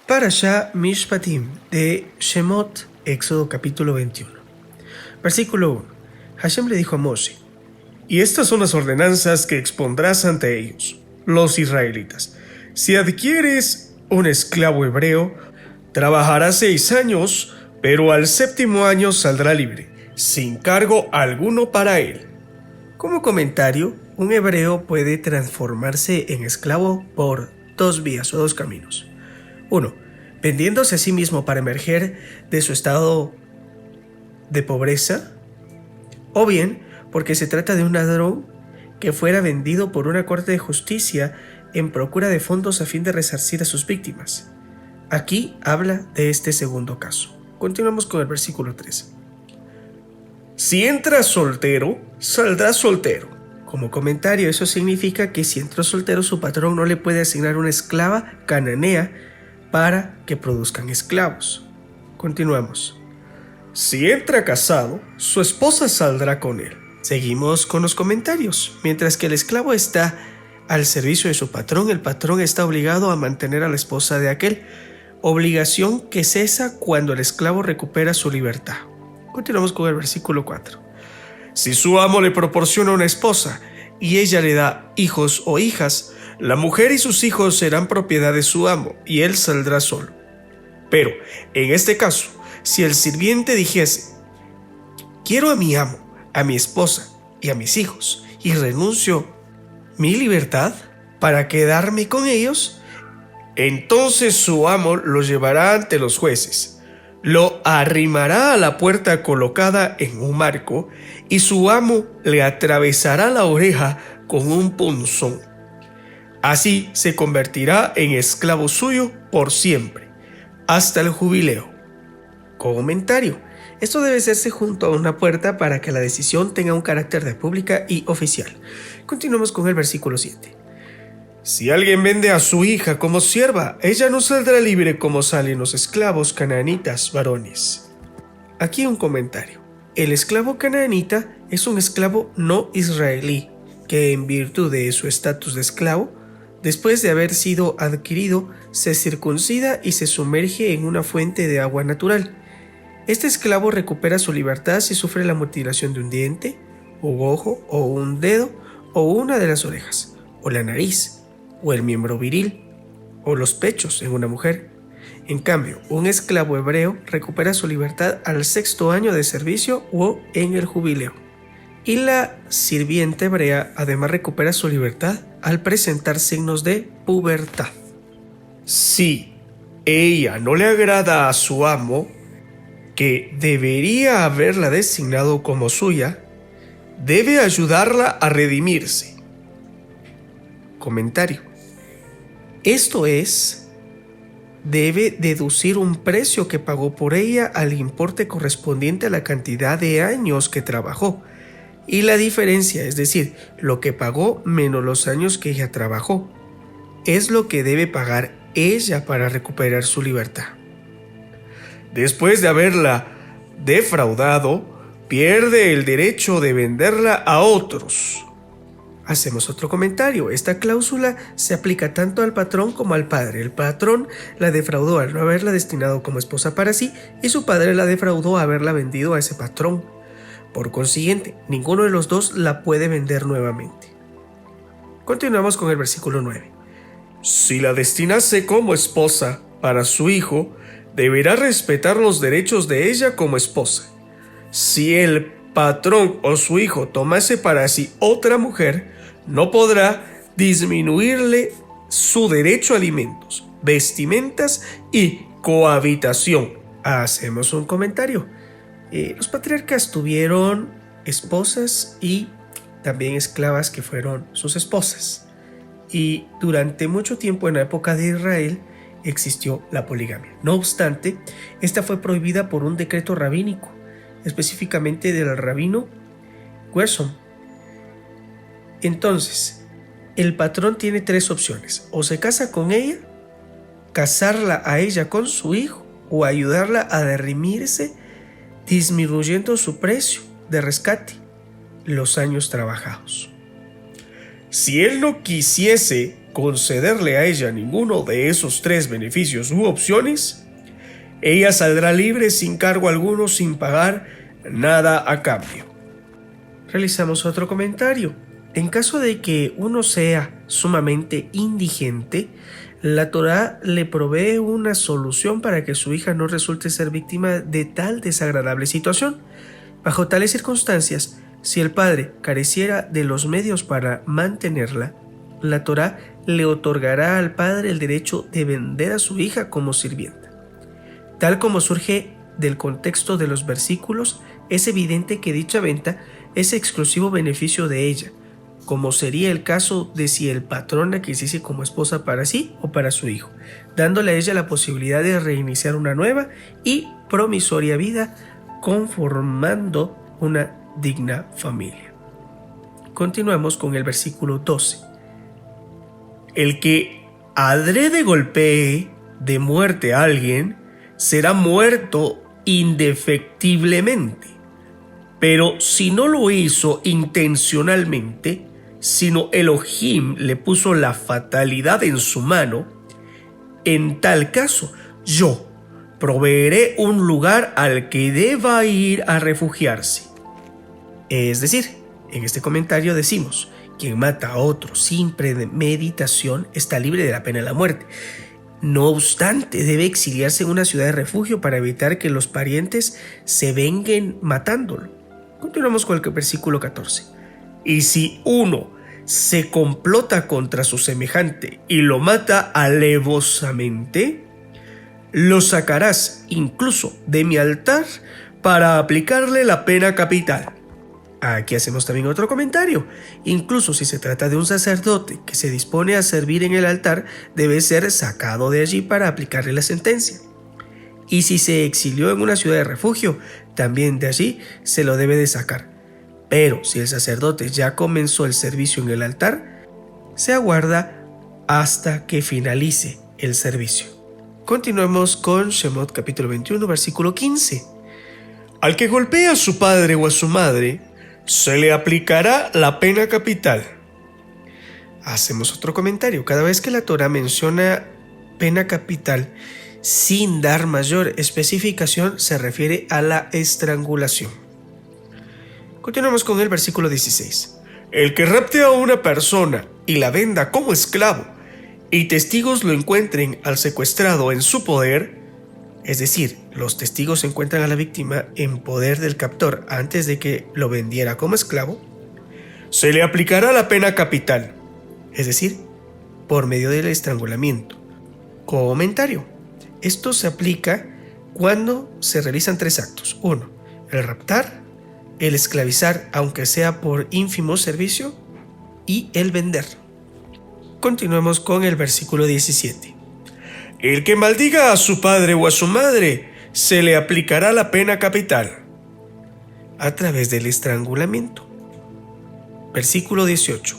Parashá Mishpatim de Shemot, Éxodo capítulo 21. Versículo 1. Hashem le dijo a Moshe: y estas son las ordenanzas que expondrás ante ellos, los israelitas. Si adquieres un esclavo hebreo, trabajará 6 años, pero al 7º año saldrá libre, sin cargo alguno para él. Como comentario, un hebreo puede transformarse en esclavo por 2 vías o 2 caminos. 1. Vendiéndose a sí mismo para emerger de su estado de pobreza, o bien porque se trata de un ladrón que fuera vendido por una corte de justicia en procura de fondos a fin de resarcir a sus víctimas. Aquí habla de este segundo caso. Continuamos con el versículo 3. Si entra soltero, saldrá soltero. Como comentario, eso significa que si entró soltero, su patrón no le puede asignar una esclava cananea para que produzcan esclavos. Continuamos. Si entra casado, su esposa saldrá con él. Seguimos con los comentarios. Mientras que el esclavo está al servicio de su patrón, el patrón está obligado a mantener a la esposa de aquel, obligación que cesa cuando el esclavo recupera su libertad. Continuamos con el versículo 4. Si su amo le proporciona una esposa y ella le da hijos o hijas, la mujer y sus hijos serán propiedad de su amo y él saldrá solo. Pero, en este caso, si el sirviente dijese: quiero a mi amo, a mi esposa y a mis hijos, y renuncio mi libertad para quedarme con ellos, entonces su amo lo llevará ante los jueces, lo arrimará a la puerta colocada en un marco, y su amo le atravesará la oreja con un punzón. Así se convertirá en esclavo suyo por siempre, hasta el jubileo. Comentario. Esto debe hacerse junto a una puerta para que la decisión tenga un carácter de pública y oficial. Continuamos con el versículo 7. Si alguien vende a su hija como sierva, ella no saldrá libre como salen los esclavos canaanitas varones. Aquí un comentario. El esclavo canaanita es un esclavo no israelí, que en virtud de su estatus de esclavo, después de haber sido adquirido, se circuncida y se sumerge en una fuente de agua natural. Este esclavo recupera su libertad si sufre la mutilación de un diente, un ojo o un dedo, o una de las orejas, o la nariz, o el miembro viril, o los pechos en una mujer. En cambio, un esclavo hebreo recupera su libertad al 6º año de servicio o en el jubileo. Y la sirvienta hebrea además recupera su libertad al presentar signos de pubertad. Si ella no le agrada a su amo, que debería haberla designado como suya, debe ayudarla a redimirse. Comentario. Esto es, debe deducir un precio que pagó por ella al importe correspondiente a la cantidad de años que trabajó, y la diferencia, es decir, lo que pagó menos los años que ella trabajó, es lo que debe pagar ella para recuperar su libertad. Después de haberla defraudado, pierde el derecho de venderla a otros. Hacemos otro comentario. Esta cláusula se aplica tanto al patrón como al padre. El patrón la defraudó al no haberla destinado como esposa para sí, y su padre la defraudó a haberla vendido a ese patrón. Por consiguiente, ninguno de los dos la puede vender nuevamente. Continuamos con el versículo 9. Si la destinase como esposa para su hijo, deberá respetar los derechos de ella como esposa. Si el patrón o su hijo tomase para sí otra mujer, no podrá disminuirle su derecho a alimentos, vestimentas y cohabitación. Hacemos un comentario. Los patriarcas tuvieron esposas y también esclavas que fueron sus esposas. Y durante mucho tiempo en la época de Israel existió la poligamia. No obstante, esta fue prohibida por un decreto rabínico, específicamente del rabino Gerson. Entonces, el patrón tiene 3 opciones: o se casa con ella, casarla a ella con su hijo, o ayudarla a redimirse disminuyendo su precio de rescate, los años trabajados. Si él no quisiese concederle a ella ninguno de esos 3 beneficios u opciones, ella saldrá libre sin cargo alguno, sin pagar nada a cambio. Realizamos otro comentario. En caso de que uno sea sumamente indigente, la Torá le provee una solución para que su hija no resulte ser víctima de tal desagradable situación. Bajo tales circunstancias, si el padre careciera de los medios para mantenerla, la Torá le otorgará al padre el derecho de vender a su hija como sirvienta. Tal como surge del contexto de los versículos, es evidente que dicha venta es exclusivo beneficio de ella, como sería el caso de si el patrón la quisiese como esposa para sí o para su hijo, dándole a ella la posibilidad de reiniciar una nueva y promisoria vida, conformando una digna familia. Continuamos con el versículo 12. El que adrede golpee de muerte a alguien será muerto indefectiblemente, pero si no lo hizo intencionalmente, sino Elohim le puso la fatalidad en su mano, en tal caso yo proveeré un lugar al que deba ir a refugiarse. Es decir, en este comentario decimos, quien mata a otro sin premeditación está libre de la pena de la muerte. No obstante, debe exiliarse en una ciudad de refugio para evitar que los parientes se venguen matándolo. Continuamos con el versículo 14. Y si uno se complota contra su semejante y lo mata alevosamente, lo sacarás incluso de mi altar para aplicarle la pena capital. Aquí hacemos también otro comentario. Incluso si se trata de un sacerdote que se dispone a servir en el altar, debe ser sacado de allí para aplicarle la sentencia. Y si se exilió en una ciudad de refugio, también de allí se lo debe de sacar. Pero si el sacerdote ya comenzó el servicio en el altar, se aguarda hasta que finalice el servicio. Continuemos con Shemot capítulo 21, versículo 15. Al que golpea a su padre o a su madre, se le aplicará la pena capital. Hacemos otro comentario. Cada vez que la Torá menciona pena capital sin dar mayor especificación, se refiere a la estrangulación. Continuamos con el versículo 16. El que rapte a una persona y la venda como esclavo, y testigos lo encuentren al secuestrado en su poder, es decir, los testigos encuentran a la víctima en poder del captor antes de que lo vendiera como esclavo, se le aplicará la pena capital, es decir, por medio del estrangulamiento. Comentario. Esto se aplica cuando se realizan 3 actos. 1. El raptar, el esclavizar, aunque sea por ínfimo servicio, y el vender. Continuemos con el versículo 17. El que maldiga a su padre o a su madre, se le aplicará la pena capital a través del estrangulamiento. Versículo 18.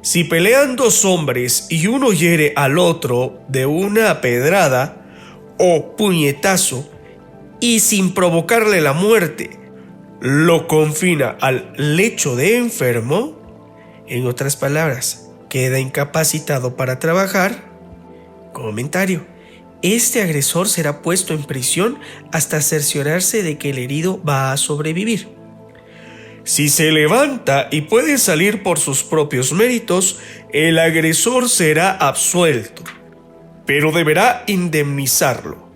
Si pelean 2 hombres y uno hiere al otro de una pedrada o puñetazo y sin provocarle la muerte lo confina al lecho de enfermo, en otras palabras, queda incapacitado para trabajar. Comentario. Este agresor será puesto en prisión hasta cerciorarse de que el herido va a sobrevivir. Si se levanta y puede salir por sus propios méritos, el agresor será absuelto, pero deberá indemnizarlo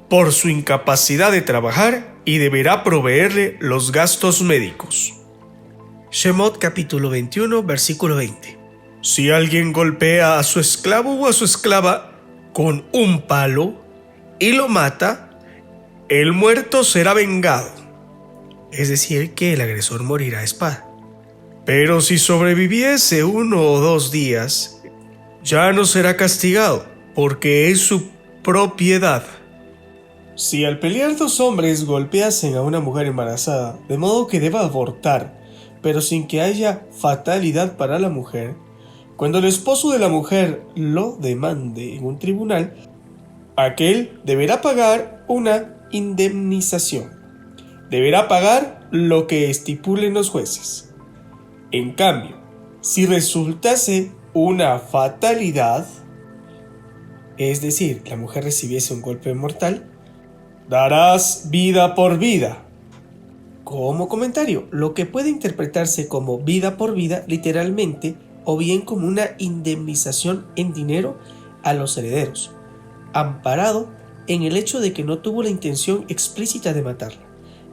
por su incapacidad de trabajar y deberá proveerle los gastos médicos. Shemot capítulo 21, versículo 20. Si alguien golpea a su esclavo o a su esclava con un palo y lo mata, el muerto será vengado, es decir, que el agresor morirá a espada. Pero si sobreviviese 1 o 2 días, ya no será castigado, porque es su propiedad. Si al pelear 2 hombres golpeasen a una mujer embarazada, de modo que deba abortar, pero sin que haya fatalidad para la mujer, cuando el esposo de la mujer lo demande en un tribunal, aquel deberá pagar una indemnización. Deberá pagar lo que estipulen los jueces. En cambio, si resultase una fatalidad, es decir, la mujer recibiese un golpe mortal, darás vida por vida. Como comentario, lo que puede interpretarse como vida por vida literalmente o bien como una indemnización en dinero a los herederos, amparado en el hecho de que no tuvo la intención explícita de matarla.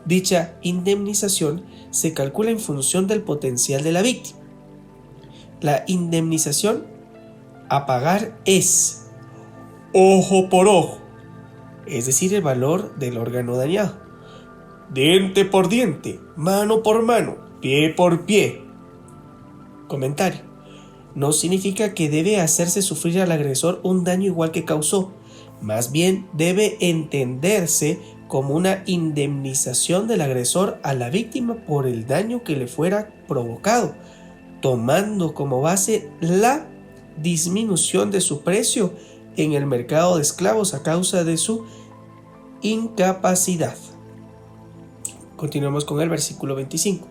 Dicha indemnización se calcula en función del potencial de la víctima. La indemnización a pagar es ojo por ojo, es decir, el valor del órgano dañado, diente por diente, mano por mano, pie por pie. Comentario: no significa que debe hacerse sufrir al agresor un daño igual que causó, más bien debe entenderse como una indemnización del agresor a la víctima por el daño que le fuera provocado, tomando como base la disminución de su precio en el mercado de esclavos a causa de su incapacidad. Continuamos con el versículo 25.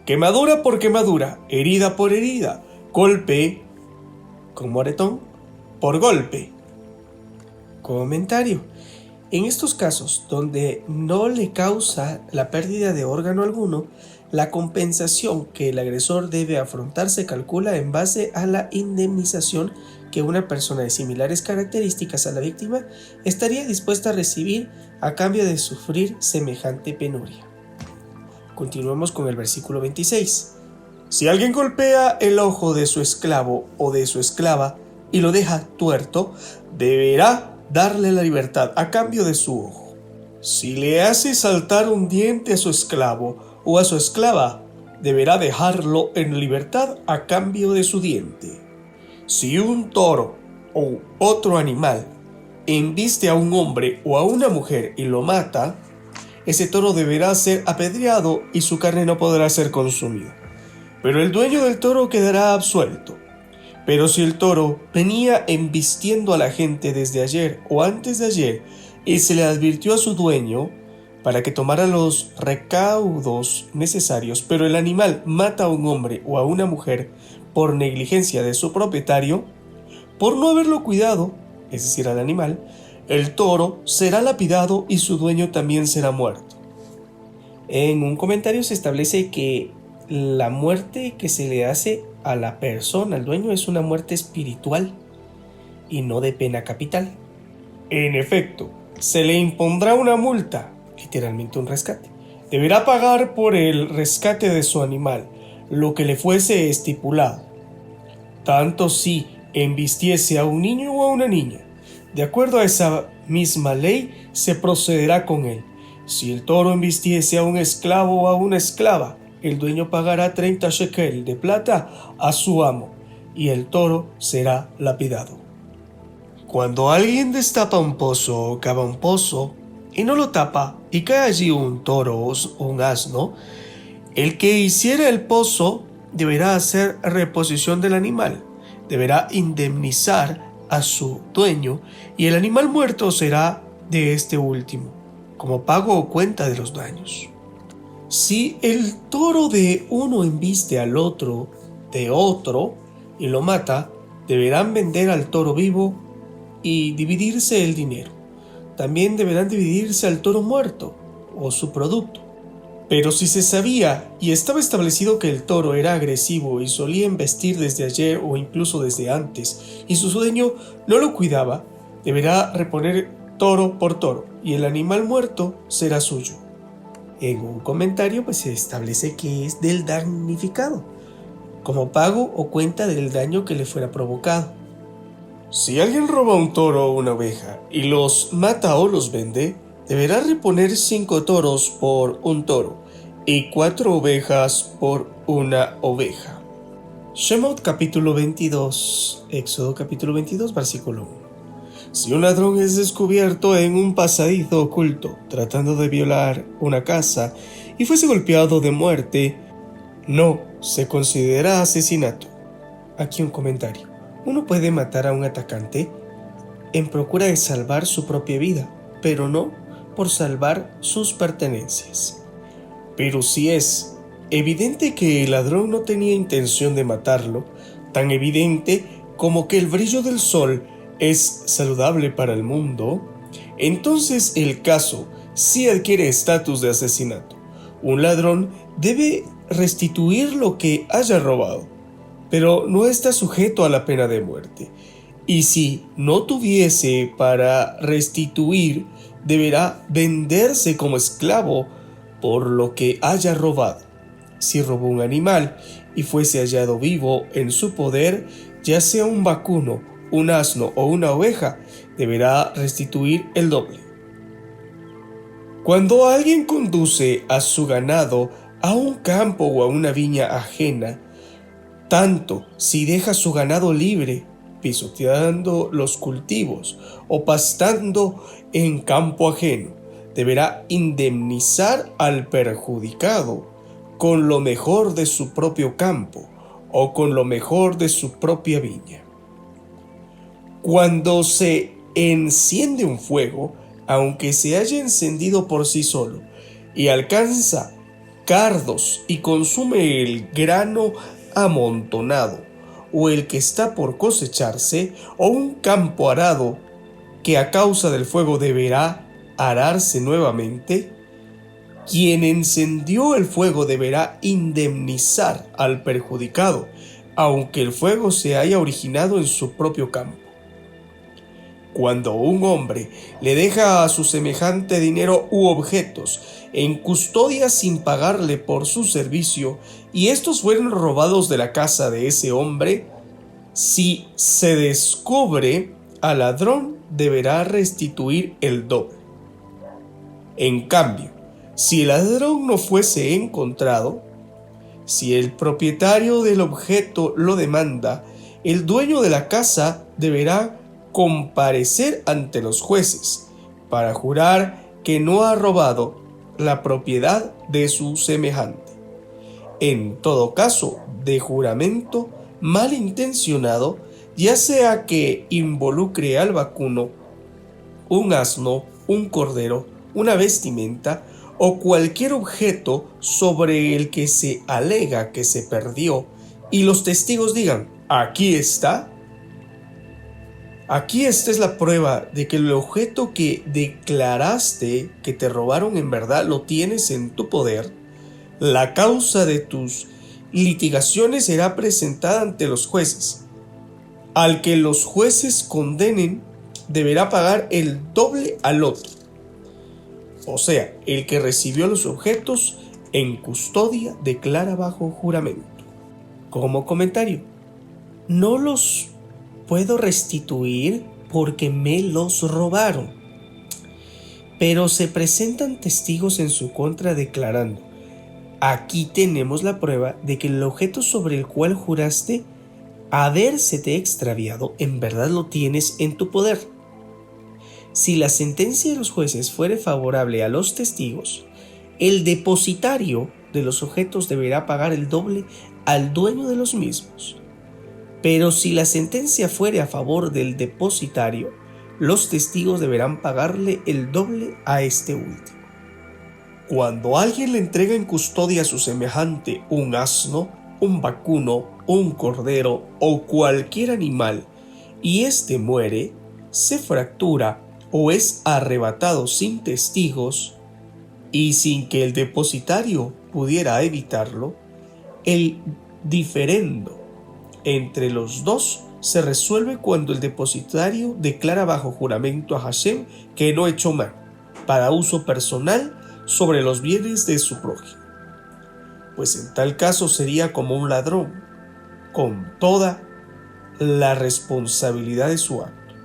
Quemadura por quemadura, herida por herida, golpe con moretón por golpe. Comentario: en estos casos donde no le causa la pérdida de órgano alguno, la compensación que el agresor debe afrontar se calcula en base a la indemnización que una persona de similares características a la víctima estaría dispuesta a recibir a cambio de sufrir semejante penuria. Continuamos con el versículo 26. Si alguien golpea el ojo de su esclavo o de su esclava y lo deja tuerto, deberá darle la libertad a cambio de su ojo. Si le hace saltar un diente a su esclavo o a su esclava, deberá dejarlo en libertad a cambio de su diente. Si un toro o otro animal embiste a un hombre o a una mujer y lo mata, ese toro deberá ser apedreado y su carne no podrá ser consumida. Pero el dueño del toro quedará absuelto. Pero si el toro venía embistiendo a la gente desde ayer o antes de ayer y se le advirtió a su dueño para que tomara los recaudos necesarios, pero el animal mata a un hombre o a una mujer por negligencia de su propietario, por no haberlo cuidado, es decir, al animal, el toro será lapidado y su dueño también será muerto. En un comentario se establece que la muerte que se le hace a la persona, al dueño, es una muerte espiritual y no de pena capital. En efecto, se le impondrá una multa, literalmente un rescate. Deberá pagar por el rescate de su animal lo que le fuese estipulado, tanto si embistiese a un niño o a una niña. De acuerdo a esa misma ley se procederá con él. Si el toro embistiese a un esclavo o a una esclava, el dueño pagará 30 shekel de plata a su amo y el toro será lapidado. Cuando alguien destapa un pozo o cava un pozo y no lo tapa y cae allí un toro o un asno, el que hiciera el pozo deberá hacer reposición del animal, deberá indemnizar a su dueño y el animal muerto será de este último, como pago o cuenta de los daños. Si el toro de uno embiste al otro de otro y lo mata, deberán vender al toro vivo y dividirse el dinero. También deberán dividirse al toro muerto o su producto. Pero si se sabía y estaba establecido que el toro era agresivo y solía embestir desde ayer o incluso desde antes, y su dueño no lo cuidaba, deberá reponer toro por toro, y el animal muerto será suyo. En un comentario se establece que es del damnificado, como pago o cuenta del daño que le fuera provocado. Si alguien roba un toro o una oveja y los mata o los vende, deberá reponer 5 toros por un toro y 4 ovejas por una oveja. Shemot capítulo 22, Éxodo capítulo 22, versículo 1. Si un ladrón es descubierto en un pasadizo oculto tratando de violar una casa y fuese golpeado de muerte, no se considera asesinato. Aquí un comentario. Uno puede matar a un atacante en procura de salvar su propia vida, pero no por salvar sus pertenencias. Pero si es evidente que el ladrón no tenía intención de matarlo, tan evidente como que el brillo del sol es saludable para el mundo, entonces el caso sí adquiere estatus de asesinato. Un ladrón debe restituir lo que haya robado, pero no está sujeto a la pena de muerte. Y si no tuviese para restituir, deberá venderse como esclavo por lo que haya robado. Si robó un animal y fuese hallado vivo en su poder, ya sea un vacuno, un asno o una oveja, deberá restituir el doble. Cuando alguien conduce a su ganado a un campo o a una viña ajena, tanto si deja su ganado libre, pisoteando los cultivos o pastando en campo ajeno, deberá indemnizar al perjudicado con lo mejor de su propio campo o con lo mejor de su propia viña. Cuando se enciende un fuego, aunque se haya encendido por sí solo, y alcanza cardos y consume el grano amontonado, o el que está por cosecharse, o un campo arado que a causa del fuego deberá ararse nuevamente, quien encendió el fuego deberá indemnizar al perjudicado, aunque el fuego se haya originado en su propio campo. Cuando un hombre le deja a su semejante dinero u objetos en custodia sin pagarle por su servicio, y estos fueron robados de la casa de ese hombre, si se descubre al ladrón, deberá restituir el doble. En cambio, si el ladrón no fuese encontrado, si el propietario del objeto lo demanda, el dueño de la casa deberá comparecer ante los jueces para jurar que no ha robado la propiedad de su semejante. En todo caso de juramento malintencionado, ya sea que involucre al vacuno, un asno, un cordero, una vestimenta o cualquier objeto sobre el que se alega que se perdió, y los testigos digan: aquí está es la prueba de que el objeto que declaraste que te robaron en verdad lo tienes en tu poder, la causa de tus litigaciones será presentada ante los jueces. Al que los jueces condenen, deberá pagar el doble al otro. O sea, el que recibió los objetos en custodia declara bajo juramento. Como comentario, no los puedo restituir porque me los robaron, pero se presentan testigos en su contra declarando: aquí tenemos la prueba de que el objeto sobre el cual juraste habérsete extraviado en verdad lo tienes en tu poder. Si la sentencia de los jueces fuere favorable a los testigos, el depositario de los objetos deberá pagar el doble al dueño de los mismos. Pero si la sentencia fuere a favor del depositario, los testigos deberán pagarle el doble a este último. Cuando alguien le entrega en custodia a su semejante un asno, un vacuno, un cordero o cualquier animal, y éste muere, se fractura o es arrebatado sin testigos y sin que el depositario pudiera evitarlo, el diferendo entre los dos se resuelve cuando el depositario declara bajo juramento a Hashem que no echó mano para uso personal sobre los bienes de su prójimo, pues en tal caso sería como un ladrón, con toda la responsabilidad de su acto.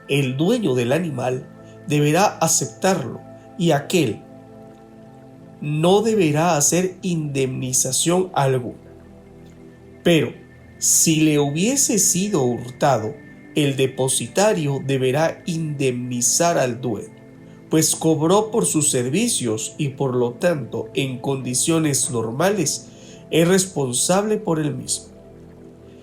El dueño del animal deberá aceptarlo y aquel no deberá hacer indemnización alguna. Pero si le hubiese sido hurtado, el depositario deberá indemnizar al dueño, pues cobró por sus servicios y por lo tanto, en condiciones normales, es responsable por el mismo.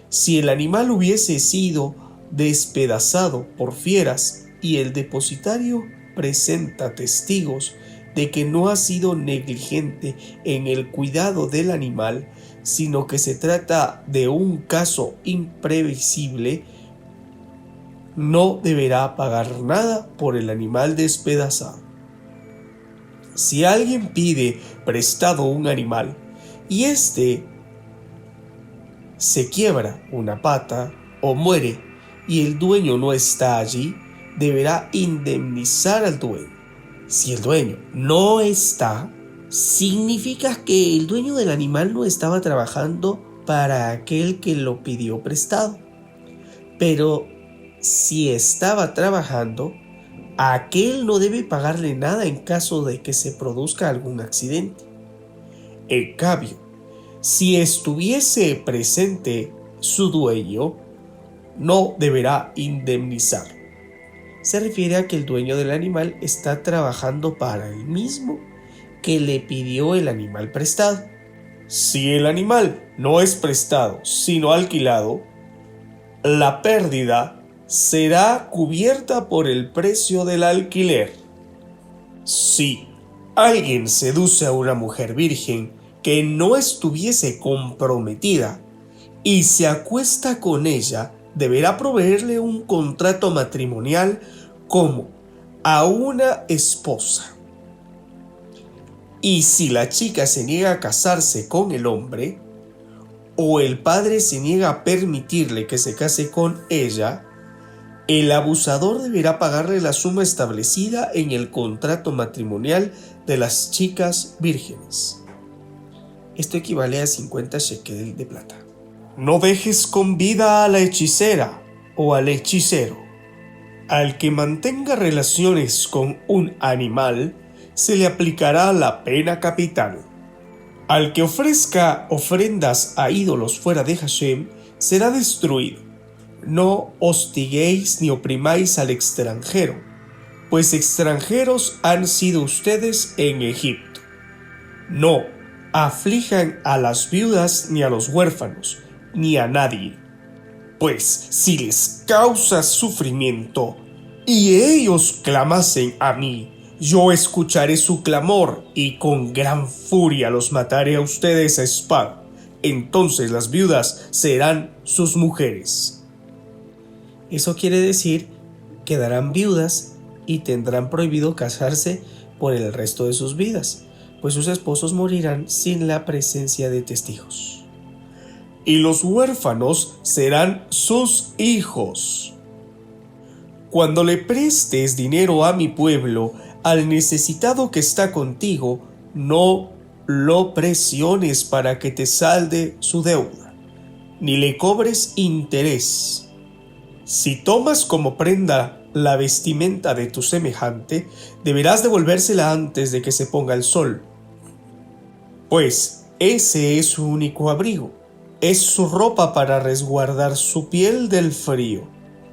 Si el animal hubiese sido despedazado por fieras y el depositario presenta testigos de que no ha sido negligente en el cuidado del animal, sino que se trata de un caso imprevisible, no deberá pagar nada por el animal despedazado. Si alguien pide prestado un animal y éste se quiebra una pata o muere y el dueño no está allí, deberá indemnizar al dueño. Si el dueño no está, significa que el dueño del animal no estaba trabajando para aquel que lo pidió prestado. Pero si estaba trabajando, aquel no debe pagarle nada en caso de que se produzca algún accidente. En cambio, si estuviese presente su dueño, no deberá indemnizar. Se refiere a que el dueño del animal está trabajando para el mismo que le pidió el animal prestado. Si el animal no es prestado, sino alquilado, la pérdida será cubierta por el precio del alquiler. Si alguien seduce a una mujer virgen que no estuviese comprometida y se acuesta con ella, deberá proveerle un contrato matrimonial como a una esposa. Y si la chica se niega a casarse con el hombre, o el padre se niega a permitirle que se case con ella, el abusador deberá pagarle la suma establecida en el contrato matrimonial de las chicas vírgenes. Esto equivale a 50 shekel de plata. No dejes con vida a la hechicera o al hechicero. Al que mantenga relaciones con un animal, se le aplicará la pena capital. Al que ofrezca ofrendas a ídolos fuera de Hashem, será destruido. No hostiguéis ni oprimáis al extranjero, pues extranjeros han sido ustedes en Egipto. No aflijan a las viudas ni a los huérfanos, ni a nadie. Pues si les causa sufrimiento y ellos clamasen a mí, yo escucharé su clamor y con gran furia los mataré a ustedes a espada. Entonces las viudas serán sus mujeres. Eso quiere decir que quedarán viudas y tendrán prohibido casarse por el resto de sus vidas, pues sus esposos morirán sin la presencia de testigos. Y los huérfanos serán sus hijos. Cuando le prestes dinero a mi pueblo, al necesitado que está contigo, no lo presiones para que te salde su deuda, ni le cobres interés. Si tomas como prenda la vestimenta de tu semejante, deberás devolvérsela antes de que se ponga el sol, pues ese es su único abrigo. Es su ropa para resguardar su piel del frío.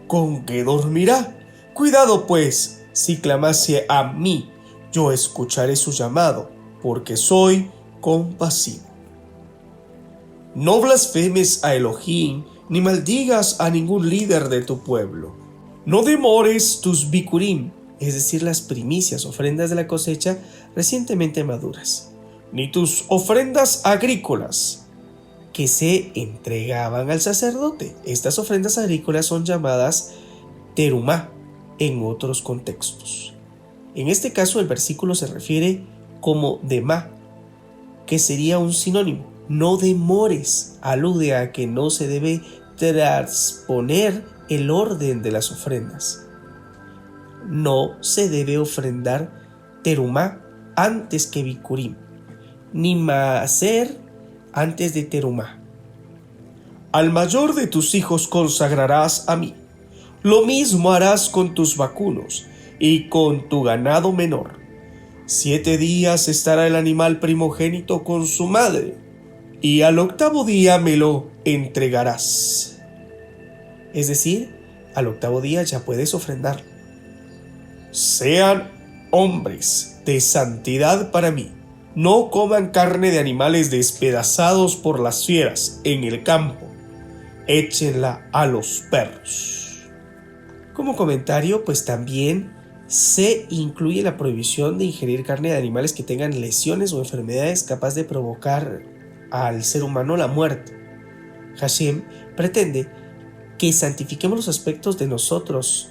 ¿Con qué dormirá? Cuidado pues, si clamase a mí, yo escucharé su llamado, porque soy compasivo. No blasfemes a Elohim, ni maldigas a ningún líder de tu pueblo. No demores tus bikurim, es decir, las primicias, ofrendas de la cosecha recientemente maduras, ni tus ofrendas agrícolas, que se entregaban al sacerdote. Estas ofrendas agrícolas son llamadas terumá en otros contextos. En este caso el versículo se refiere como demá, que sería un sinónimo. No demores alude a que no se debe transponer el orden de las ofrendas. No se debe ofrendar terumá antes que bikurim, ni maaser antes de terumá. Al mayor de tus hijos consagrarás a mí. Lo mismo harás con tus vacunos y con tu ganado menor. 7 días estará el animal primogénito con su madre, y al 8º día me lo entregarás. Es decir, al 8º día ya puedes ofrendar. Sean hombres de santidad para mí. No coman carne de animales despedazados por las fieras en el campo. Échenla a los perros. Como comentario, pues también se incluye la prohibición de ingerir carne de animales que tengan lesiones o enfermedades capaz de provocar al ser humano la muerte. Hashem pretende que santifiquemos los aspectos de nosotros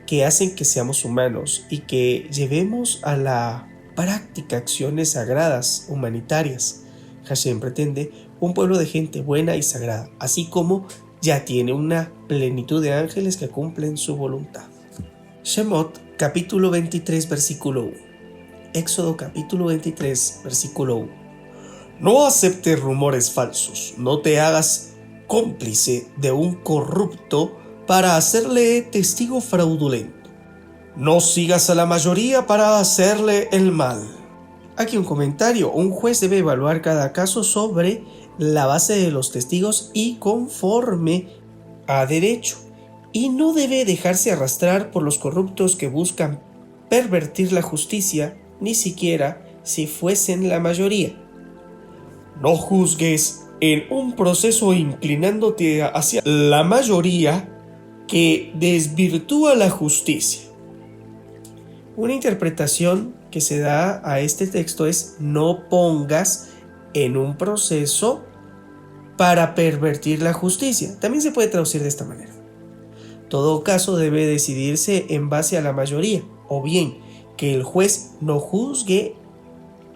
que hacen que seamos humanos y que llevemos a la práctica acciones sagradas, humanitarias. Hashem pretende un pueblo de gente buena y sagrada, así como ya tiene una plenitud de ángeles que cumplen su voluntad. Shemot, capítulo 23, versículo 1. Éxodo, capítulo 23, versículo 1. No aceptes rumores falsos, no te hagas cómplice de un corrupto para hacerle testigo fraudulento. No sigas a la mayoría para hacerle el mal. Aquí un comentario. Un juez debe evaluar cada caso sobre la base de los testigos y conforme a derecho, y no debe dejarse arrastrar por los corruptos que buscan pervertir la justicia, ni siquiera si fuesen la mayoría. No juzgues en un proceso inclinándote hacia la mayoría que desvirtúa la justicia. Una interpretación que se da a este texto es: no pongas en un proceso para pervertir la justicia. También se puede traducir de esta manera: todo caso debe decidirse en base a la mayoría, o bien que el juez no juzgue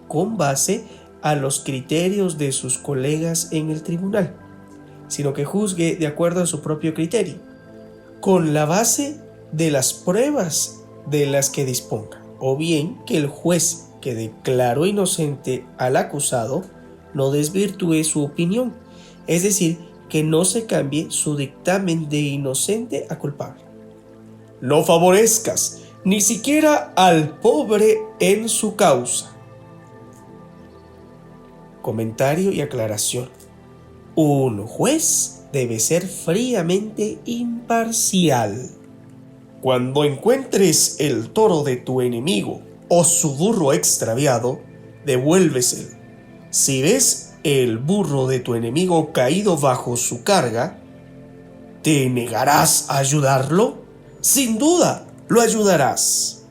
con base a los criterios de sus colegas en el tribunal, sino que juzgue de acuerdo a su propio criterio, con la base de las pruebas de las que disponga, o bien que el juez que declaró inocente al acusado no desvirtúe su opinión, es decir, que no se cambie su dictamen de inocente a culpable. No favorezcas ni siquiera al pobre en su causa. Comentario y aclaración. Un juez debe ser fríamente imparcial. Cuando encuentres el toro de tu enemigo o su burro extraviado, devuélveselo. Si ves el burro de tu enemigo caído bajo su carga, ¿te negarás a ayudarlo? Sin duda, lo ayudarás.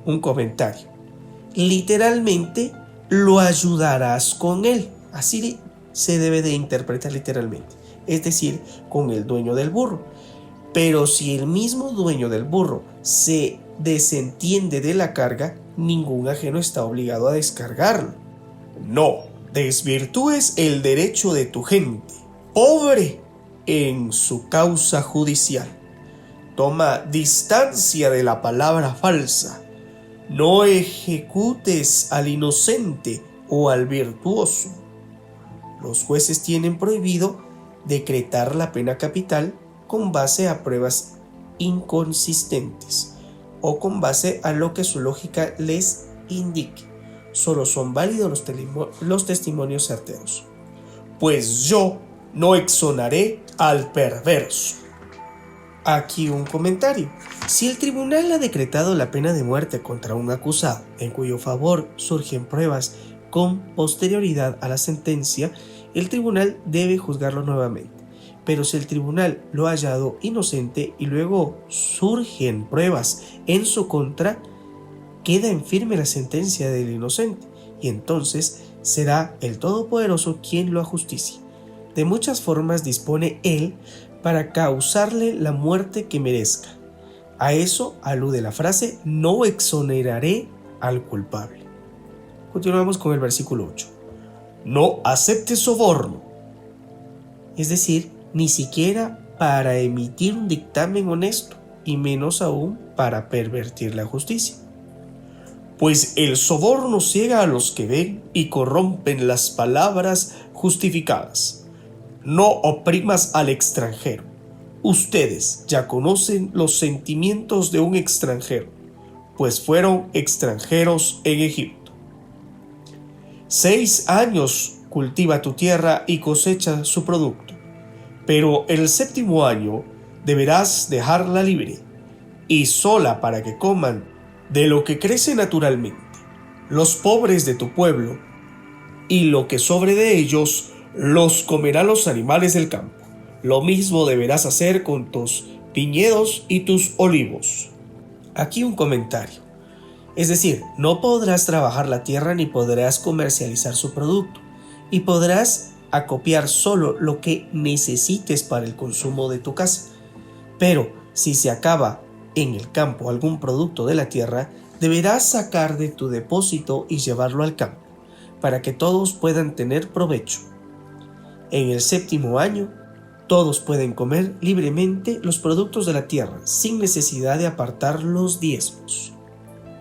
Un comentario. Literalmente, lo ayudarás con él. Así se debe de interpretar literalmente. Es decir, con el dueño del burro. Pero si el mismo dueño del burro se desentiende de la carga, ningún ajeno está obligado a descargarlo. No desvirtúes el derecho de tu gente, pobre, en su causa judicial. Toma distancia de la palabra falsa. No ejecutes al inocente o al virtuoso. Los jueces tienen prohibido decretar la pena capital con base a pruebas inconsistentes o con base a lo que su lógica les indique. Solo son válidos los testimonios certeros. Pues yo no exonaré al perverso. Aquí un comentario. Si el tribunal ha decretado la pena de muerte contra un acusado, en cuyo favor surgen pruebas con posterioridad a la sentencia, el tribunal debe juzgarlo nuevamente. Pero si el tribunal lo ha hallado inocente y luego surgen pruebas en su contra, queda en firme la sentencia del inocente, y entonces será el Todopoderoso quien lo ajusticie. De muchas formas dispone Él para causarle la muerte que merezca. A eso alude la frase: no exoneraré al culpable. Continuamos con el versículo 8. No aceptes soborno. Es decir, ni siquiera para emitir un dictamen honesto, y menos aún para pervertir la justicia. Pues el soborno ciega a los que ven y corrompen las palabras justificadas. No oprimas al extranjero. Ustedes ya conocen los sentimientos de un extranjero, pues fueron extranjeros en Egipto. 6 años cultiva tu tierra y cosecha su producto, pero el 7º año deberás dejarla libre y sola para que coman de lo que crece naturalmente los pobres de tu pueblo, y lo que sobre de ellos los comerán los animales del campo. Lo mismo deberás hacer con tus viñedos y tus olivos. Aquí un comentario. Es decir, no podrás trabajar la tierra ni podrás comercializar su producto. y podrás acopiar solo lo que necesites para el consumo de tu casa. Pero si se acaba en el campo algún producto de la tierra, deberás sacar de tu depósito y llevarlo al campo, para que todos puedan tener provecho. En el 7º año, todos pueden comer libremente los productos de la tierra, sin necesidad de apartar los diezmos.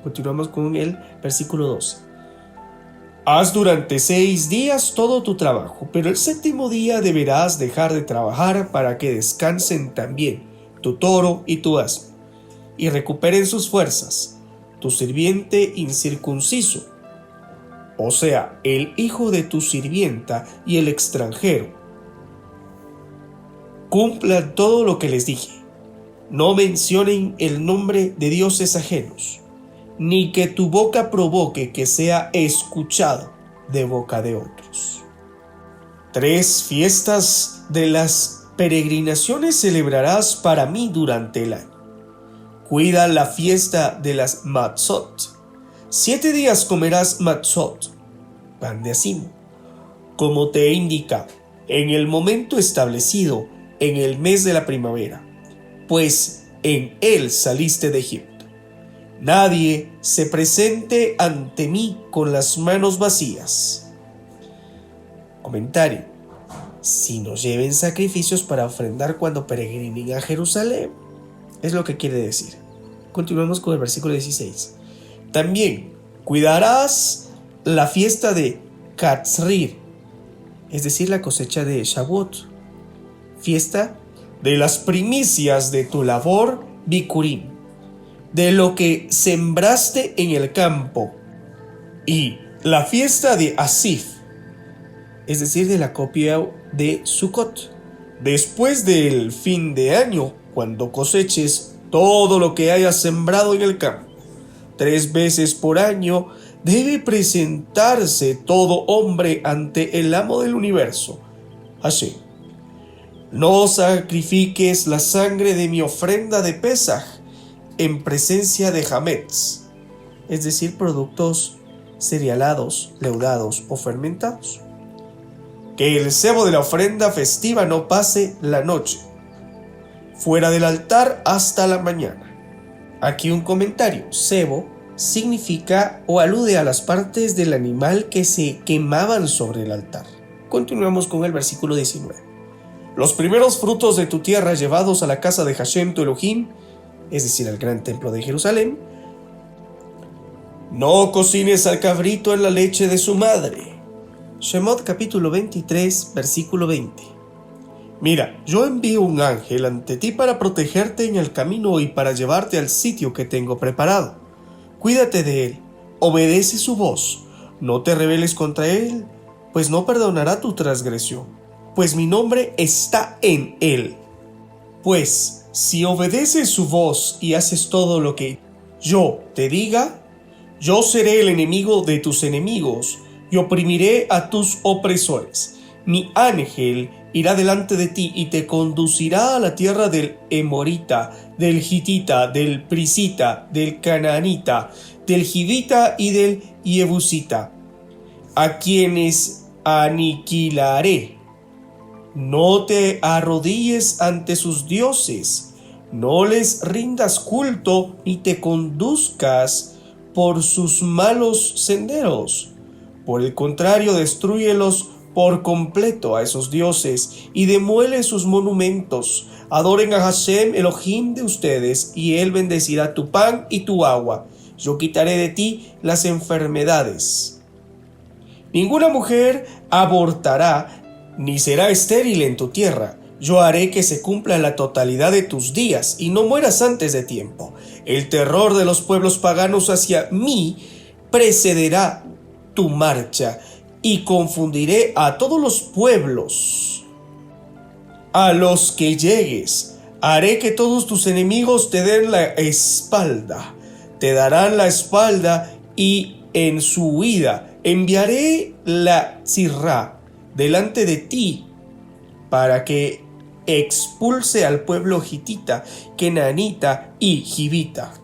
Continuamos con el versículo 12. Haz durante 6 días todo tu trabajo, pero el 7º día deberás dejar de trabajar para que descansen también tu toro y tu asno, y recuperen sus fuerzas, tu sirviente incircunciso, o sea, el hijo de tu sirvienta y el extranjero. Cumplan todo lo que les dije. No mencionen el nombre de dioses ajenos, ni que tu boca provoque que sea escuchado de boca de otros. 3 fiestas de las peregrinaciones celebrarás para mí durante el año. Cuida la fiesta de las Matzot. 7 días comerás Matzot, pan de acimo, como te he indicado, en el momento establecido en el mes de la primavera, pues en él saliste de Egipto. Nadie se presente ante mí con las manos vacías. Comentario: si no lleven sacrificios para ofrendar cuando peregrinen a Jerusalén. Es lo que quiere decir. Continuamos con el versículo 16. También cuidarás la fiesta de Katzrir, es decir, la cosecha de Shavuot, fiesta de las primicias de tu labor Bikurim, de lo que sembraste en el campo, y la fiesta de Asif, es decir, de la copia de Sukkot, después del fin de año, cuando coseches todo lo que hayas sembrado en el campo. 3 veces por año debe presentarse todo hombre ante el amo del universo, Hashem. No sacrifiques la sangre de mi ofrenda de Pesaj en presencia de Hametz, es decir, productos cerealados, leudados o fermentados. Que el cebo de la ofrenda festiva no pase la noche fuera del altar hasta la mañana. Aquí un comentario. Cebo significa o alude a las partes del animal que se quemaban sobre el altar. Continuamos con el versículo 19. Los primeros frutos de tu tierra llevados a la casa de Hashem tu Elohim, es decir, al gran templo de Jerusalén. No cocines al cabrito en la leche de su madre. Shemot capítulo 23, versículo 20. Mira, yo envío un ángel ante ti para protegerte en el camino y para llevarte al sitio que tengo preparado. Cuídate de él, obedece su voz, no te rebeles contra él, pues no perdonará tu transgresión, pues mi nombre está en él. Pues si obedeces su voz y haces todo lo que yo te diga, yo seré el enemigo de tus enemigos y oprimiré a tus opresores. Mi ángel irá delante de ti y te conducirá a la tierra del Emorita, del Hitita, del Prisita, del Canaanita, del Jivita y del Jebusita, a quienes aniquilaré. No te arrodilles ante sus dioses, no les rindas culto ni te conduzcas por sus malos senderos. Por el contrario, destrúyelos por completo a esos dioses y demuele sus monumentos. Adoren a Hashem, Elohim de ustedes, y él bendecirá tu pan y tu agua. Yo quitaré de ti las enfermedades. Ninguna mujer abortará ni será estéril en tu tierra. Yo haré que se cumpla la totalidad de tus días y no mueras antes de tiempo. El terror de los pueblos paganos hacia mí precederá tu marcha y confundiré a todos los pueblos a los que llegues. Haré que todos tus enemigos te den la espalda, te darán la espalda y en su huida enviaré la tzirrá delante de ti para que expulse al pueblo hitita, kenanita y jivita.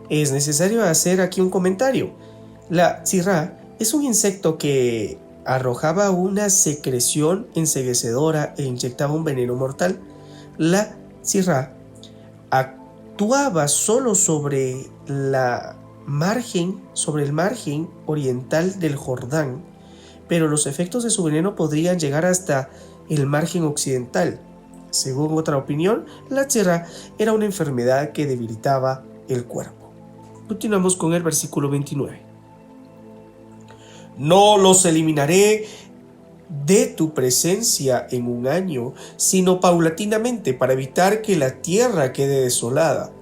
Es necesario hacer aquí un comentario. La tzirrá es un insecto que arrojaba una secreción enceguecedora e inyectaba un veneno mortal. La Sirá actuaba solo sobre el margen oriental del Jordán, pero los efectos de su veneno podrían llegar hasta el margen occidental. Según otra opinión, la tzera era una enfermedad que debilitaba el cuerpo. Continuamos con el versículo 29. No los eliminaré de tu presencia en un año, sino paulatinamente, para evitar que la tierra quede desolada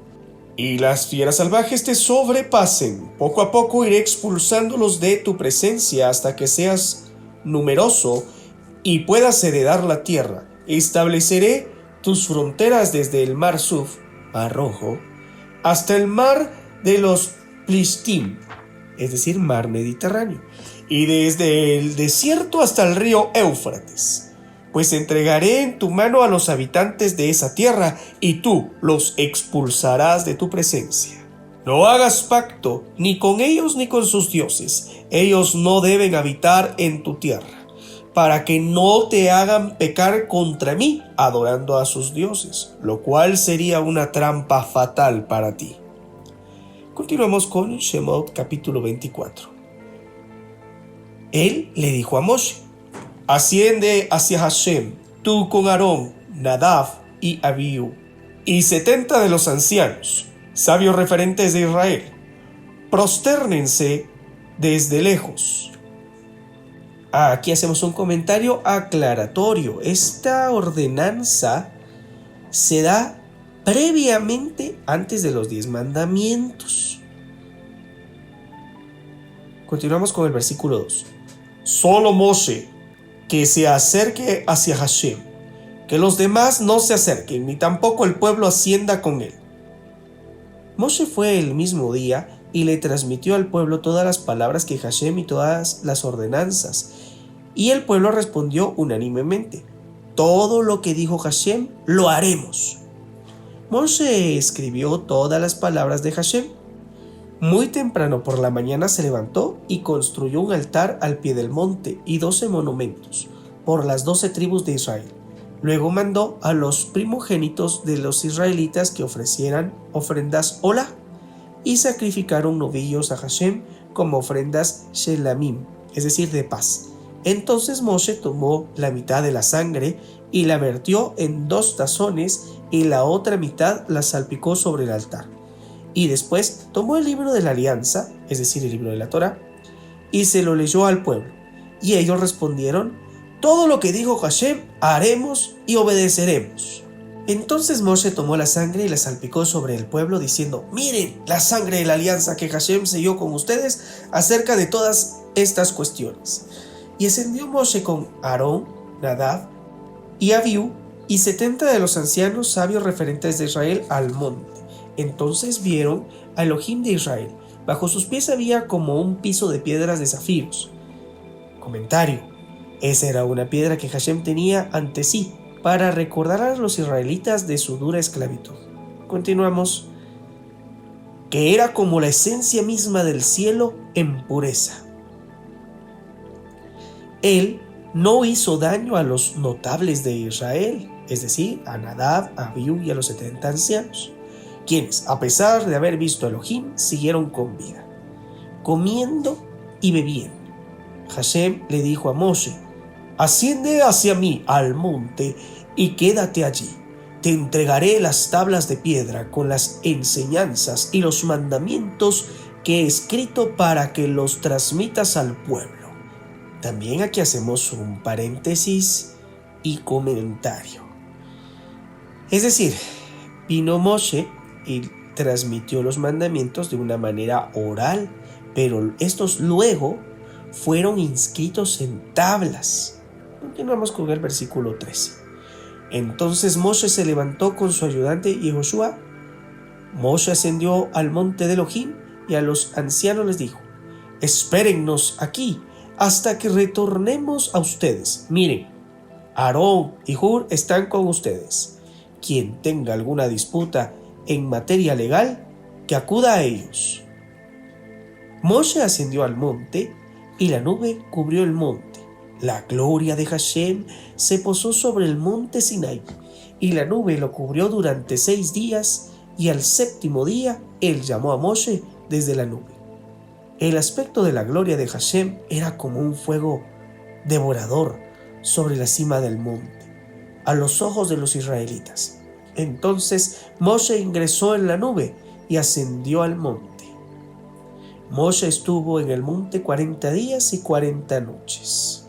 y las fieras salvajes te sobrepasen. Poco a poco iré expulsándolos de tu presencia hasta que seas numeroso y puedas heredar la tierra. Estableceré tus fronteras desde el mar Suf, mar Rojo, hasta el mar de los Plishtim, es decir, mar Mediterráneo, y desde el desierto hasta el río Éufrates. Pues entregaré en tu mano a los habitantes de esa tierra, y tú los expulsarás de tu presencia. No hagas pacto ni con ellos ni con sus dioses. Ellos no deben habitar en tu tierra, para que no te hagan pecar contra mí adorando a sus dioses, lo cual sería una trampa fatal para ti. Continuamos con Shemot capítulo 24. Él le dijo a Moshe: asciende hacia Hashem, tú con Aarón, Nadab y Abiú, y 70 de los ancianos, sabios referentes de Israel. Prostérnense desde lejos. Aquí hacemos un comentario aclaratorio. Esta ordenanza se da previamente antes de los 10 mandamientos. Continuamos con el versículo 2. Solo Moshe que se acerque hacia Hashem, que los demás no se acerquen, ni tampoco el pueblo ascienda con él. Moshe fue el mismo día y le transmitió al pueblo todas las palabras que Hashem y todas las ordenanzas, y el pueblo respondió unánimemente: todo lo que dijo Hashem lo haremos. Moshe escribió todas las palabras de Hashem. Muy temprano por la mañana se levantó y construyó un altar al pie del monte y 12 monumentos por las 12 tribus de Israel. Luego mandó a los primogénitos de los israelitas que ofrecieran ofrendas olá y sacrificaron novillos a Hashem como ofrendas shelamim, es decir, de paz. Entonces Moshe tomó la mitad de la sangre y la vertió en 2 tazones y la otra mitad la salpicó sobre el altar. Y después tomó el libro de la alianza, es decir, el libro de la Torá, y se lo leyó al pueblo. Y ellos respondieron: todo lo que dijo Hashem haremos y obedeceremos. Entonces Moshe tomó la sangre y la salpicó sobre el pueblo, diciendo: miren la sangre de la alianza que Hashem selló con ustedes acerca de todas estas cuestiones. Y ascendió Moshe con Aarón, Nadab y Abiú y 70 de los ancianos sabios referentes de Israel al monte. Entonces vieron a Elohim de Israel. Bajo sus pies había como un piso de piedras de zafiros. Comentario: esa era una piedra que Hashem tenía ante sí para recordar a los israelitas de su dura esclavitud. Continuamos. Que era como la esencia misma del cielo en pureza. Él no hizo daño a los notables de Israel, es decir, a Nadab, a Abiú y a los 70 ancianos, quienes, a pesar de haber visto a Elohim, siguieron con vida, comiendo y bebiendo. Hashem le dijo a Moshe: asciende hacia mí al monte y quédate allí. Te entregaré las tablas de piedra con las enseñanzas y los mandamientos que he escrito para que los transmitas al pueblo. También aquí hacemos un paréntesis y comentario. Es decir, vino Moshe y transmitió los mandamientos de una manera oral, pero estos luego fueron inscritos en tablas. Continuamos con el versículo 13. Entonces Moshe se levantó con su ayudante Yehoshua. Moshe ascendió al monte de Elohim y a los ancianos les dijo: espérennos aquí hasta que retornemos a ustedes. Miren, Aarón y Hur están con ustedes. Quien tenga alguna disputa en materia legal, que acuda a ellos. Moshe ascendió al monte y la nube cubrió el monte. La gloria de Hashem se posó sobre el monte Sinai, y la nube lo cubrió durante 6 días, y al 7º día él llamó a Moshe desde la nube. El aspecto de la gloria de Hashem era como un fuego devorador sobre la cima del monte, a los ojos de los israelitas. Entonces Moshe ingresó en la nube y ascendió al monte. Moshe estuvo en el monte 40 días y 40 noches.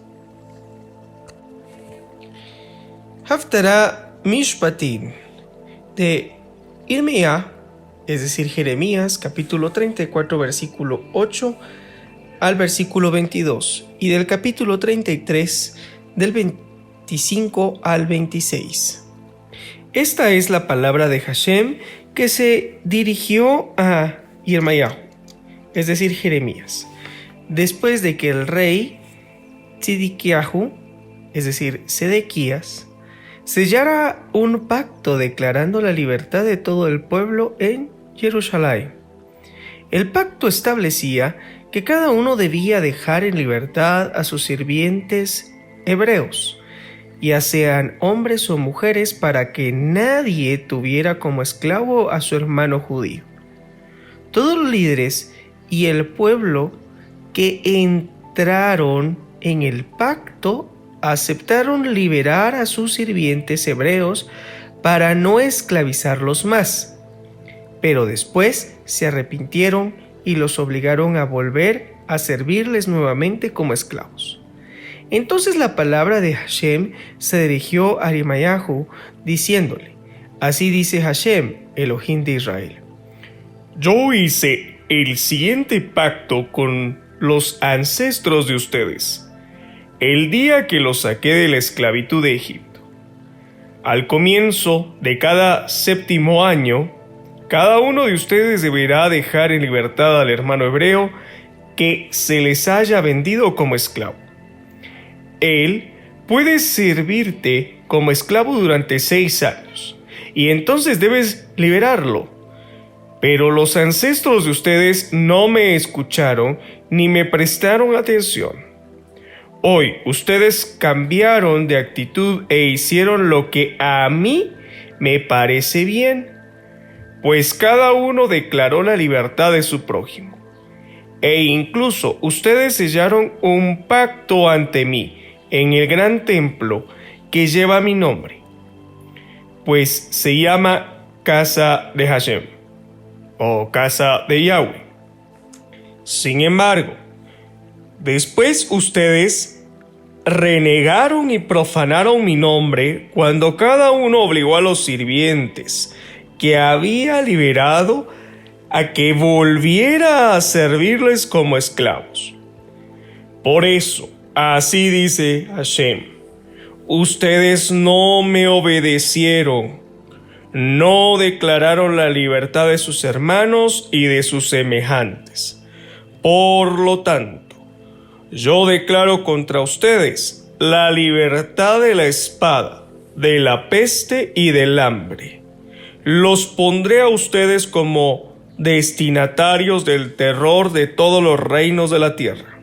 Haftará Mishpatim de Irmía, es decir, Jeremías, capítulo 34, versículo 8 al versículo 22, y del capítulo 33, del 25 al 26. Esta es la palabra de Hashem que se dirigió a Yirmiyahu, es decir, Jeremías, después de que el rey Tzidkiyahu, es decir, Sedequías, sellara un pacto declarando la libertad de todo el pueblo en Jerusalén. El pacto establecía que cada uno debía dejar en libertad a sus sirvientes hebreos, ya sean hombres o mujeres, para que nadie tuviera como esclavo a su hermano judío. Todos los líderes y el pueblo que entraron en el pacto aceptaron liberar a sus sirvientes hebreos para no esclavizarlos más, pero después se arrepintieron y los obligaron a volver a servirles nuevamente como esclavos. Entonces la palabra de Hashem se dirigió a Yirmiyahu diciéndole: así dice Hashem, Elohim de Israel: yo hice el siguiente pacto con los ancestros de ustedes el día que los saqué de la esclavitud de Egipto. Al comienzo de cada 7º año, cada uno de ustedes deberá dejar en libertad al hermano hebreo que se les haya vendido como esclavo. Él puede servirte como esclavo durante 6 años, y entonces debes liberarlo. Pero los ancestros de ustedes no me escucharon ni me prestaron atención. Hoy ustedes cambiaron de actitud e hicieron lo que a mí me parece bien, pues cada uno declaró la libertad de su prójimo. E incluso ustedes sellaron un pacto ante mí en el gran templo que lleva mi nombre, pues se llama Casa de Hashem o Casa de Yahweh. Sin embargo, después ustedes renegaron y profanaron mi nombre cuando cada uno obligó a los sirvientes que había liberado a que volviera a servirles como esclavos. Por eso, así dice Hashem: ustedes no me obedecieron, no declararon la libertad de sus hermanos y de sus semejantes. Por lo tanto, yo declaro contra ustedes la libertad de la espada, de la peste y del hambre. Los pondré a ustedes como destinatarios del terror de todos los reinos de la tierra.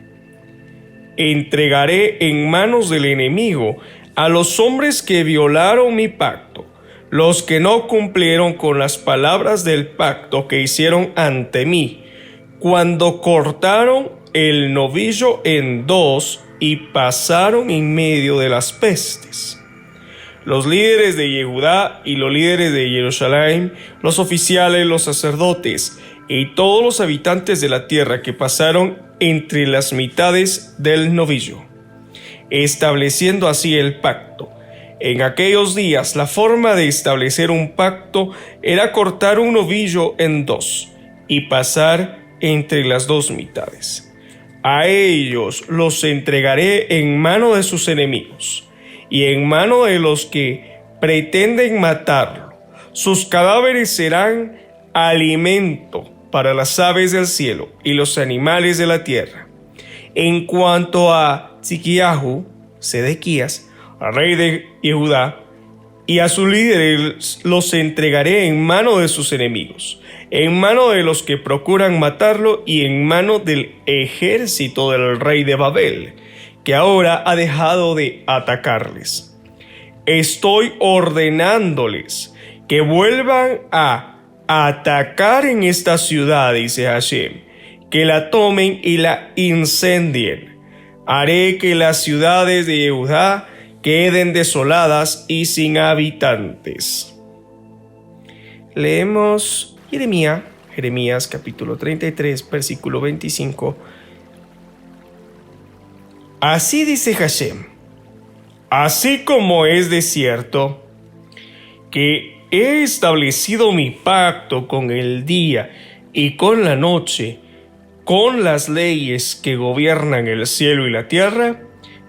Entregaré en manos del enemigo a los hombres que violaron mi pacto, los que no cumplieron con las palabras del pacto que hicieron ante mí, cuando cortaron el novillo en 2 y pasaron en medio de las pestes. Los líderes de Yehudá y los líderes de Jerusalén, los oficiales, los sacerdotes y todos los habitantes de la tierra que pasaron entre las mitades del novillo, estableciendo así el pacto. En aquellos días la forma de establecer un pacto era cortar un novillo en 2 y pasar entre las 2 mitades. A ellos los entregaré en mano de sus enemigos y en mano de los que pretenden matarlo. Sus cadáveres serán alimento para las aves del cielo y los animales de la tierra. En cuanto a Tzidkiyahu, Sedequías, rey de Judá, y a sus líderes los entregaré en mano de sus enemigos, en mano de los que procuran matarlo y en mano del ejército del rey de Babel, que ahora ha dejado de atacarles. Estoy ordenándoles que vuelvan a atacar en esta ciudad, dice Hashem, que la tomen y la incendien. Haré que las ciudades de Judá queden desoladas y sin habitantes. Leemos Jeremías capítulo 33, versículo 25. Así dice Hashem: así como es de cierto que he establecido mi pacto con el día y con la noche, con las leyes que gobiernan el cielo y la tierra,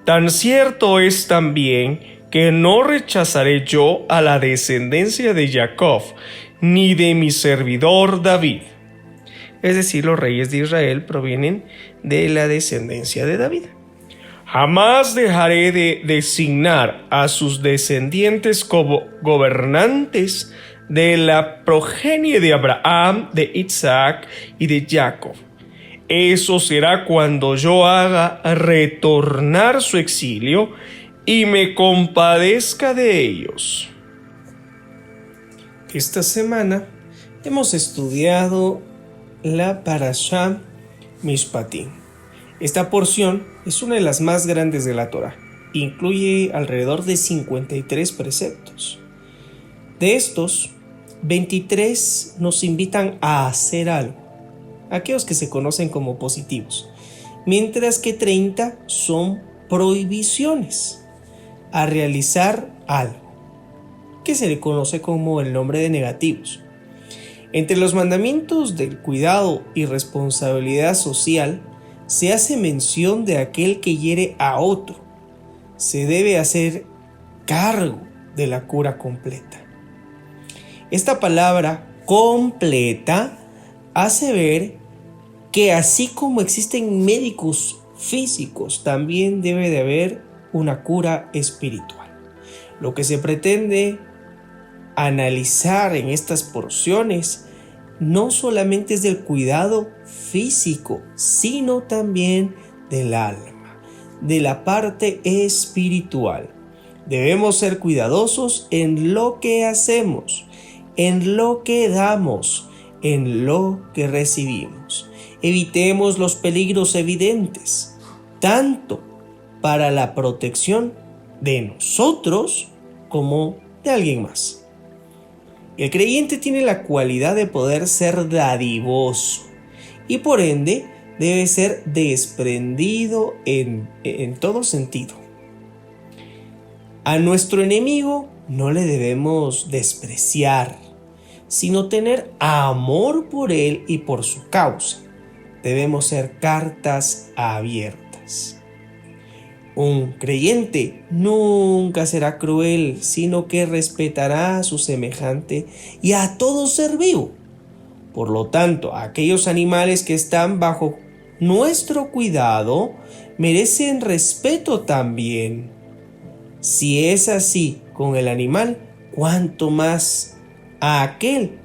tan cierto es también que no rechazaré yo a la descendencia de Jacob, ni de mi servidor David. Es decir, los reyes de Israel provienen de la descendencia de David. Jamás dejaré de designar a sus descendientes como gobernantes de la progenie de Abraham, de Isaac y de Jacob. Eso será cuando yo haga retornar su exilio y me compadezca de ellos. Esta semana hemos estudiado la Parashá Mishpatim. Esta porción es una de las más grandes de la Torá. Incluye alrededor de 53 preceptos. De estos, 23 nos invitan a hacer algo, aquellos que se conocen como positivos, mientras que 30 son prohibiciones a realizar algo, que se le conoce como el nombre de negativos. Entre los mandamientos del cuidado y responsabilidad social, se hace mención de aquel que hiere a otro. Se debe hacer cargo de la cura completa. Esta palabra completa hace ver que así como existen médicos físicos, también debe de haber una cura espiritual. Lo que se pretende analizar en estas porciones no solamente es del cuidado físico, sino también del alma, de la parte espiritual. Debemos ser cuidadosos en lo que hacemos, en lo que damos, en lo que recibimos. Evitemos los peligros evidentes, tanto para la protección de nosotros como de alguien más. El creyente tiene la cualidad de poder ser dadivoso y por ende debe ser desprendido en todo sentido. A nuestro enemigo no le debemos despreciar, sino tener amor por él y por su causa. Debemos ser cartas abiertas. Un creyente nunca será cruel, sino que respetará a su semejante y a todo ser vivo. Por lo tanto, aquellos animales que están bajo nuestro cuidado merecen respeto también. Si es así con el animal, cuánto más a aquel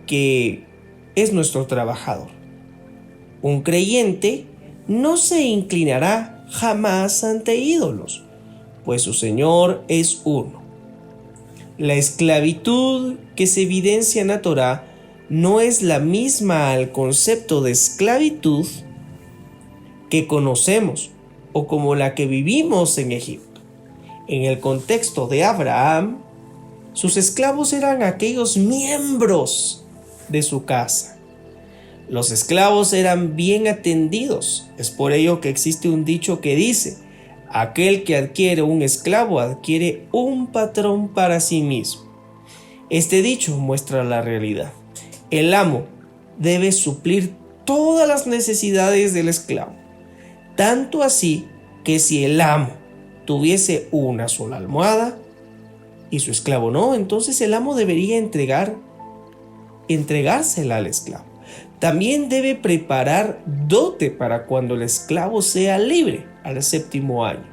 que es nuestro trabajador. Un creyente no se inclinará jamás ante ídolos, pues su Señor es uno. La esclavitud que se evidencia en la Torá no es la misma al concepto de esclavitud que conocemos o como la que vivimos en Egipto. En el contexto de Abraham, sus esclavos eran aquellos miembros de su casa. Los esclavos eran bien atendidos. Es por ello que existe un dicho que dice: aquel que adquiere un esclavo adquiere un patrón para sí mismo. Este dicho muestra la realidad. El amo debe suplir todas las necesidades del esclavo. Tanto así que si el amo tuviese una sola almohada y su esclavo no, entonces el amo debería entregársela al esclavo. También debe preparar dote para cuando el esclavo sea libre al 7º año,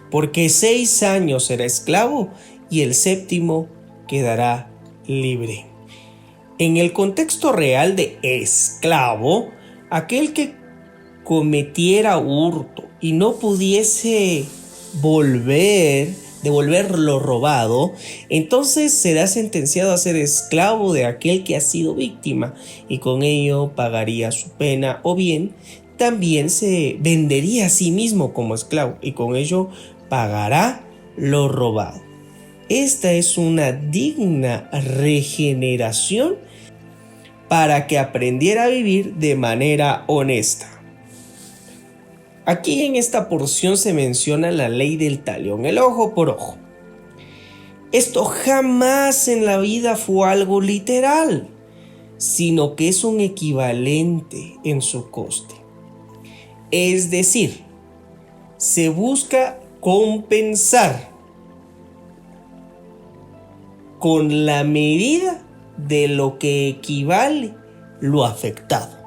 porque 6 años será esclavo y el 7º quedará libre. En el contexto real de esclavo, aquel que cometiera hurto y no pudiese devolver lo robado, entonces será sentenciado a ser esclavo de aquel que ha sido víctima y con ello pagaría su pena, o bien también se vendería a sí mismo como esclavo y con ello pagará lo robado. Esta es una digna regeneración para que aprendiera a vivir de manera honesta. Aquí en esta porción se menciona la ley del talión, el ojo por ojo. Esto jamás en la vida fue algo literal, sino que es un equivalente en su coste. Es decir, se busca compensar con la medida de lo que equivale lo afectado.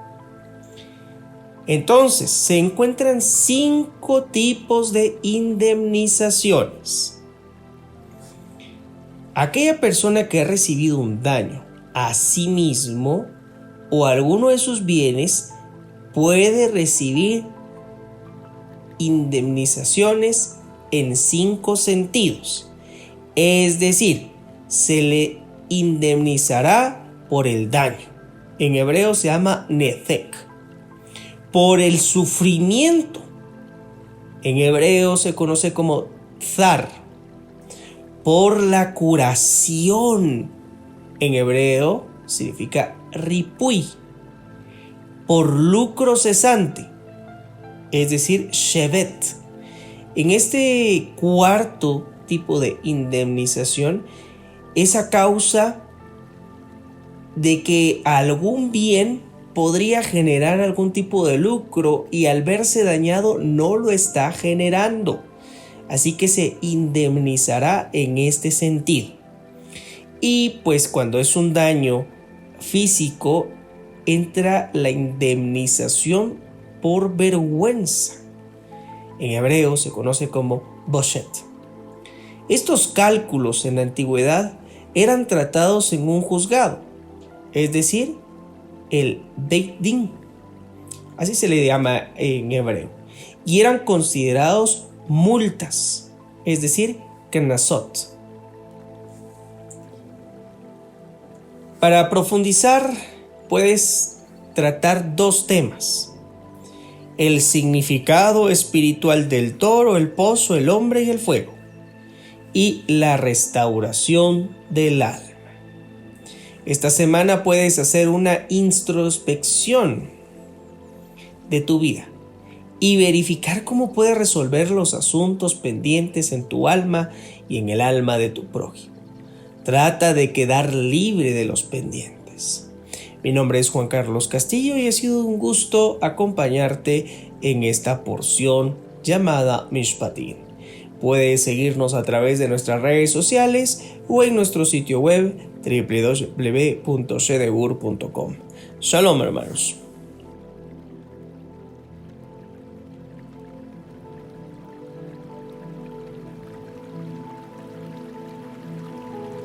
Entonces, se encuentran 5 tipos de indemnizaciones. Aquella persona que ha recibido un daño a sí mismo o a alguno de sus bienes puede recibir indemnizaciones en 5 sentidos. Es decir, se le indemnizará por el daño. En hebreo se llama nezek. Por el sufrimiento. En hebreo se conoce como tzar. Por la curación. En hebreo significa ripui. Por lucro cesante. Es decir, shevet. En este cuarto tipo de indemnización es a causa de que algún bien podría generar algún tipo de lucro y al verse dañado no lo está generando. Así que se indemnizará en este sentido. Y pues cuando es un daño físico, entra la indemnización por vergüenza. En hebreo se conoce como boshet. Estos cálculos en la antigüedad eran tratados en un juzgado, es decir, el Beit Din, así se le llama en hebreo, y eran considerados multas, es decir, knasot. Para profundizar, puedes tratar 2 temas: el significado espiritual del toro, el pozo, el hombre y el fuego, y la restauración del alma. Esta semana puedes hacer una introspección de tu vida y verificar cómo puedes resolver los asuntos pendientes en tu alma y en el alma de tu prójimo. Trata de quedar libre de los pendientes. Mi nombre es Juan Carlos Castillo y ha sido un gusto acompañarte en esta porción llamada Mishpatim. Puedes seguirnos a través de nuestras redes sociales o en nuestro sitio web www.shedegur.com. Shalom, hermanos.